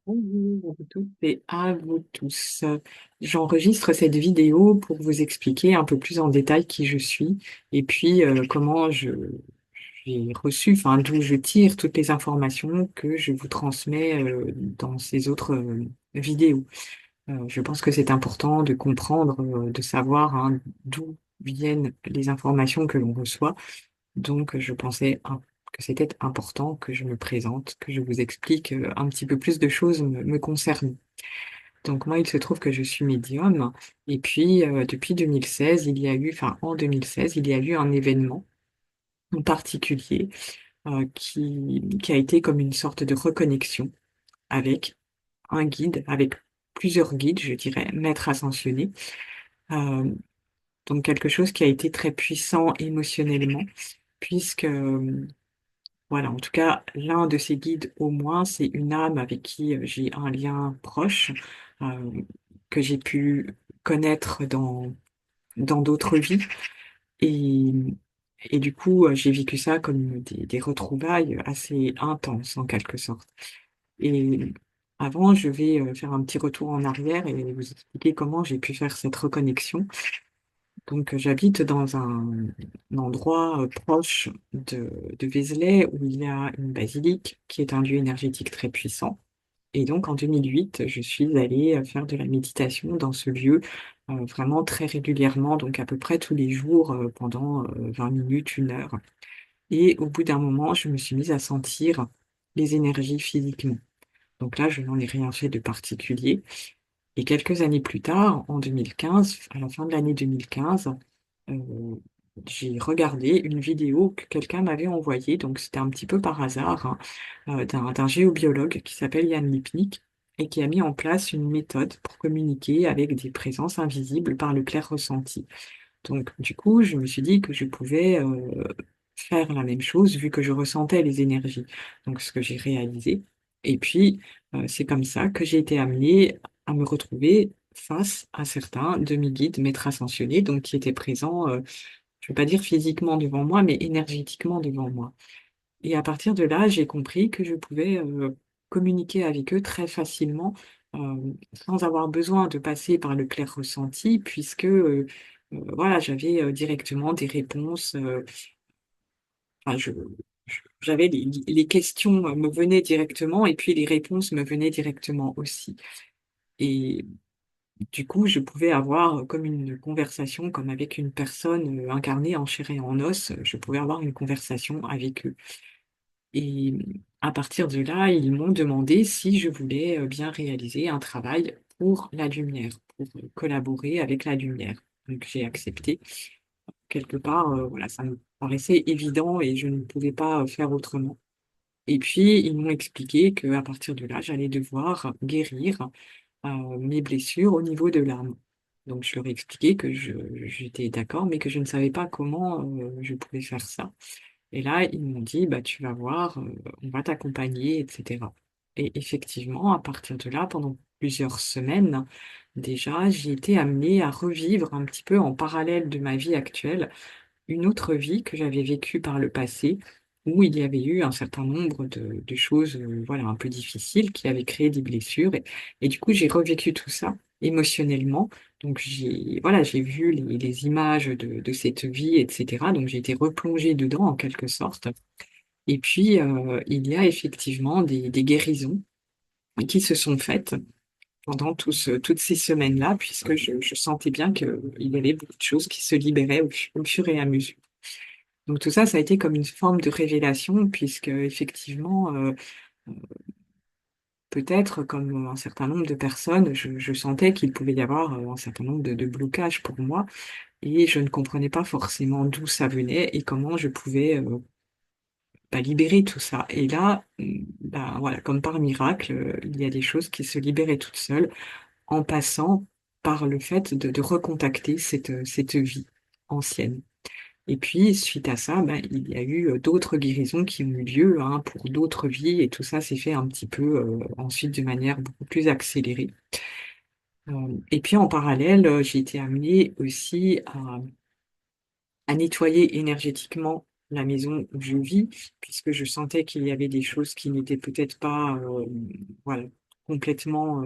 Bonjour à vous toutes et à vous tous. J'enregistre cette vidéo pour vous expliquer un peu plus en détail qui je suis et puis comment j'ai reçu, enfin d'où je tire toutes les informations que je vous transmets dans ces autres vidéos. Je pense que c'est important de comprendre, de savoir hein, d'où viennent les informations que l'on reçoit. Donc, je pensais que c'était important que je me présente, que je vous explique un petit peu plus de choses me concernant. Donc, moi, il se trouve que je suis médium. Et puis, depuis 2016, en 2016, il y a eu un événement en particulier qui a été comme une sorte de reconnexion avec un guide, avec plusieurs guides, je dirais, maîtres ascensionnés. Euh, donc, quelque chose qui a été très puissant émotionnellement, puisque voilà, en tout cas, l'un de ces guides au moins, c'est une âme avec qui j'ai un lien proche, euh, que j'ai pu connaître dans d'autres vies. Et, et du coup, j'ai vécu ça comme des retrouvailles assez intenses en quelque sorte. Et avant, je vais faire un petit retour en arrière et vous expliquer comment j'ai pu faire cette reconnexion. Donc, j'habite dans un endroit proche de Vézelay où il y a une basilique qui est un lieu énergétique très puissant. Et donc, en 2008, je suis allée faire de la méditation dans ce lieu vraiment très régulièrement, donc à peu près tous les jours pendant 20 minutes, 1 heure. Et au bout d'un moment, je me suis mise à sentir les énergies physiquement. Donc là, je n'en ai rien fait de particulier. Et quelques années plus tard, en 2015, à la fin de l'année 2015, euh, j'ai regardé une vidéo que quelqu'un m'avait envoyée, donc c'était un petit peu par hasard, hein, d'un géobiologue qui s'appelle Yann Lipnik et qui a mis en place une méthode pour communiquer avec des présences invisibles par le clair ressenti. Donc du coup, je me suis dit que je pouvais faire la même chose vu que je ressentais les énergies. Donc ce que j'ai réalisé. Et puis, c'est comme ça que j'ai été amenée à me retrouver face à certains de mes guides maîtres ascensionnés, donc qui étaient présents, je ne veux pas dire physiquement devant moi, mais énergétiquement devant moi. Et à partir de là, j'ai compris que je pouvais communiquer avec eux très facilement, sans avoir besoin de passer par le clair ressenti, puisque voilà, j'avais directement des réponses. Enfin, j'avais les questions me venaient directement et puis les réponses me venaient directement aussi. Et du coup, je pouvais avoir comme une conversation, comme avec une personne incarnée en chair et en os. Je pouvais avoir une conversation avec eux. Et à partir de là, ils m'ont demandé si je voulais bien réaliser un travail pour la lumière, pour collaborer avec la lumière. Donc j'ai accepté. Quelque part, voilà, ça me paraissait évident et je ne pouvais pas faire autrement. Et puis, ils m'ont expliqué qu'à partir de là, j'allais devoir guérir mes blessures au niveau de l'âme. Donc, je leur ai expliqué que j'étais d'accord, mais que je ne savais pas comment je pouvais faire ça. Et là, ils m'ont dit, bah, tu vas voir, on va t'accompagner, etc. Et effectivement, à partir de là, pendant plusieurs semaines, déjà, j'ai été amenée à revivre un petit peu en parallèle de ma vie actuelle une autre vie que j'avais vécue par le passé, où il y avait eu un certain nombre de choses, voilà, un peu difficiles, qui avaient créé des blessures. Et du coup, j'ai revécu tout ça émotionnellement. Donc, voilà, j'ai vu les images de cette vie, etc. Donc, j'ai été replongée dedans, en quelque sorte. Et puis, il y a effectivement des guérisons qui se sont faites pendant toutes ces semaines-là, puisque je sentais bien qu'il y avait beaucoup de choses qui se libéraient au fur et à mesure. Donc tout ça, ça a été comme une forme de révélation, puisque effectivement, peut-être comme un certain nombre de personnes, je sentais qu'il pouvait y avoir un certain nombre de blocages pour moi, et je ne comprenais pas forcément d'où ça venait et comment je pouvais libérer tout ça. Et là, bah, voilà, comme par miracle, il y a des choses qui se libéraient toutes seules en passant par le fait de recontacter cette vie ancienne. Et puis, suite à ça, ben, il y a eu d'autres guérisons qui ont eu lieu hein, pour d'autres vies, et tout ça s'est fait un petit peu ensuite de manière beaucoup plus accélérée. Et puis, en parallèle, j'ai été amenée aussi à nettoyer énergétiquement la maison où je vis, puisque je sentais qu'il y avait des choses qui n'étaient peut-être pas, voilà, complètement,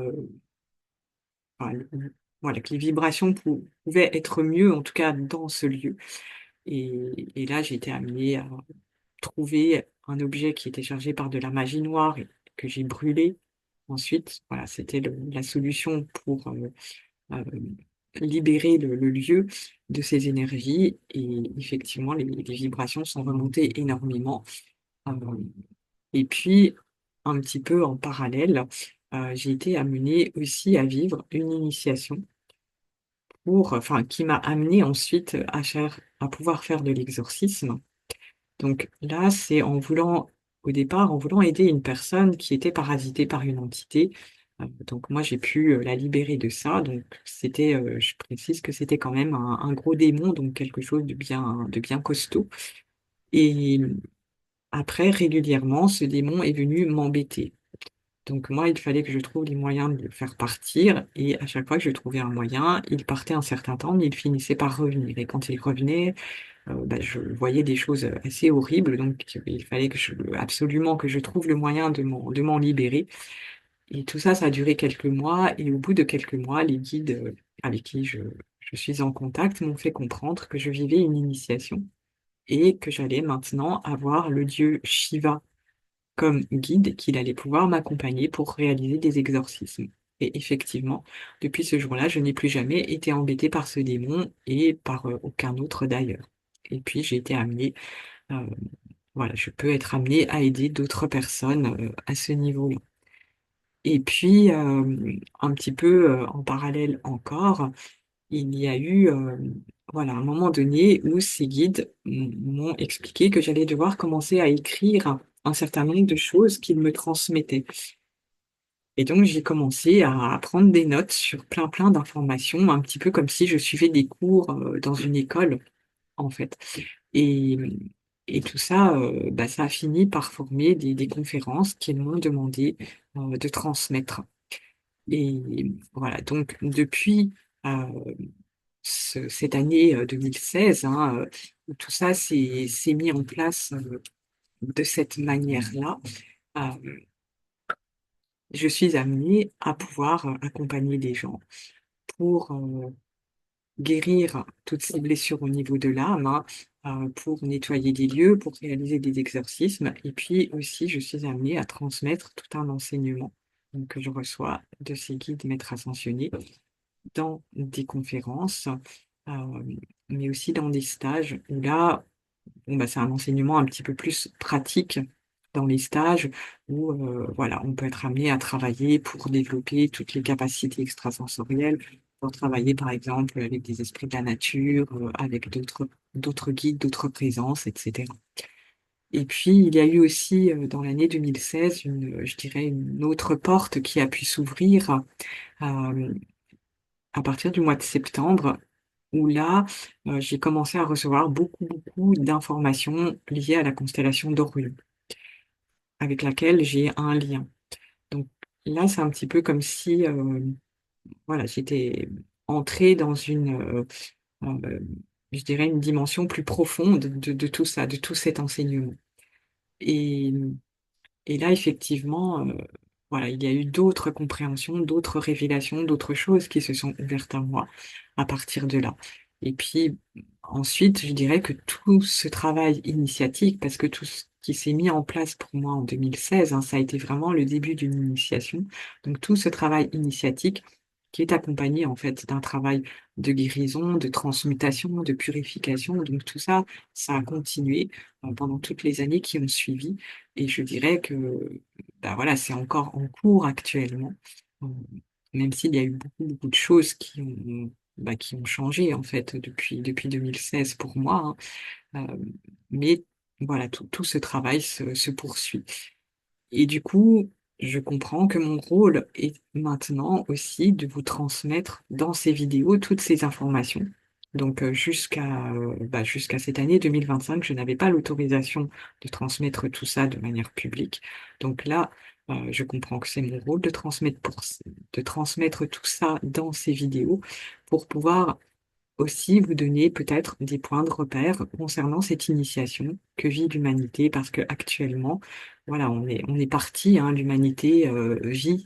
enfin, voilà, que les vibrations pouvaient être mieux, en tout cas dans ce lieu. Et là, j'ai été amenée à trouver un objet qui était chargé par de la magie noire et que j'ai brûlé. Ensuite, voilà, c'était la solution pour euh, libérer le lieu de ces énergies. Et effectivement, les vibrations sont remontées énormément. Euh, et puis, un petit peu en parallèle, j'ai été amenée aussi à vivre une initiation enfin, qui m'a amenée ensuite à pouvoir faire de l'exorcisme. Donc là, c'est au départ, en voulant aider une personne qui était parasitée par une entité. Donc moi, j'ai pu la libérer de ça. Donc je précise que c'était quand même un gros démon, donc quelque chose de bien costaud. Et après, régulièrement, ce démon est venu m'embêter. Donc moi, il fallait que je trouve les moyens de le faire partir. Et à chaque fois que je trouvais un moyen, il partait un certain temps, mais il finissait par revenir. Et quand il revenait, bah, je voyais des choses assez horribles, donc il fallait absolument que je trouve le moyen de m'en libérer. Et tout ça, ça a duré quelques mois, et au bout de quelques mois, les guides avec qui je suis en contact m'ont fait comprendre que je vivais une initiation et que j'allais maintenant avoir le dieu Shiva comme guide et qu'il allait pouvoir m'accompagner pour réaliser des exorcismes. Et effectivement, depuis ce jour-là, je n'ai plus jamais été embêtée par ce démon et par aucun autre d'ailleurs. Et puis j'ai été amenée, euh, voilà, je peux être amenée à aider d'autres personnes à ce niveau-là. Et puis, un petit peu en parallèle encore, il y a eu, voilà, un moment donné où ces guides m'ont expliqué que j'allais devoir commencer à écrire un certain nombre de choses qu'ils me transmettaient. Et donc, j'ai commencé à prendre des notes sur plein d'informations, un petit peu comme si je suivais des cours dans une école, en fait. Et, et tout ça, bah, ça a fini par former des conférences qu'ils m'ont demandé de transmettre. Et voilà, donc depuis euh, cette année 2016, hein, où tout ça s'est mis en place de cette manière-là, euh, je suis amenée à pouvoir accompagner des gens pour guérir toutes ces blessures au niveau de l'âme, hein, pour nettoyer des lieux, pour réaliser des exorcismes. Et puis aussi, je suis amenée à transmettre tout un enseignement que je reçois de ces guides maîtres ascensionnés dans des conférences, euh, mais aussi dans des stages où là, bon, bah, c'est un enseignement un petit peu plus pratique dans les stages où voilà, on peut être amené à travailler pour développer toutes les capacités extrasensorielles, pour travailler par exemple avec des esprits de la nature, avec d'autres guides, d'autres présences, etc. Et puis, il y a eu aussi dans l'année 2016, je dirais, une autre porte qui a pu s'ouvrir euh, à partir du mois de septembre, où là, j'ai commencé à recevoir beaucoup d'informations liées à la constellation d'Orion, avec laquelle j'ai un lien. Donc là, c'est un petit peu comme si, voilà, j'étais entrée dans euh, je dirais, une dimension plus profonde de tout ça, de tout cet enseignement. Et Et là, effectivement, voilà, il y a eu d'autres compréhensions, d'autres révélations, d'autres choses qui se sont ouvertes à moi à partir de là. Et puis ensuite, je dirais que tout ce travail initiatique, parce que tout ce qui s'est mis en place pour moi en 2016, hein, ça a été vraiment le début d'une initiation. Donc tout ce travail initiatique qui est accompagné en fait d'un travail de guérison, de transmutation, de purification. Donc tout ça, ça a continué pendant toutes les années qui ont suivi. Et je dirais que bah voilà, c'est encore en cours actuellement, Euh, même s'il y a eu beaucoup de choses qui ont changé en fait depuis 2016 pour moi, hein. Mais voilà, tout ce travail se poursuit. Et du coup, je comprends que mon rôle est maintenant aussi de vous transmettre dans ces vidéos toutes ces informations. Donc jusqu'à cette année 2025, je n'avais pas l'autorisation de transmettre tout ça de manière publique. Donc là, je comprends que c'est mon rôle de transmettre tout ça dans ces vidéos pour pouvoir aussi vous donner peut-être des points de repère concernant cette initiation que vit l'humanité, parce que actuellement, voilà, on est parti, hein, l'humanité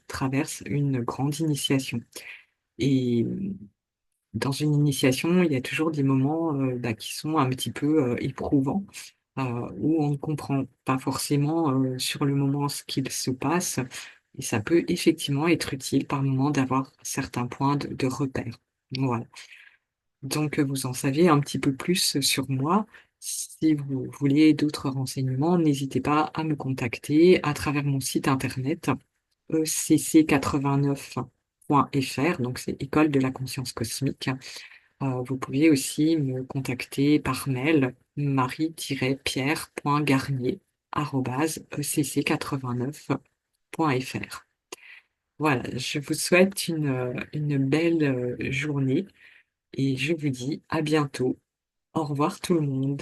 traverse une grande initiation. Et dans une initiation, il y a toujours des moments qui sont un petit peu éprouvants, où on ne comprend pas forcément sur le moment ce qu'il se passe. Et ça peut effectivement être utile par moment d'avoir certains points de repère. Voilà. Donc, vous en savez un petit peu plus sur moi. Si vous voulez d'autres renseignements, n'hésitez pas à me contacter à travers mon site internet ecc89.fr, donc c'est École de la conscience cosmique. Vous pouvez aussi me contacter par mail marie-pierre.garnier@ecc89.fr. Voilà, je vous souhaite une belle journée et je vous dis à bientôt. Au revoir tout le monde.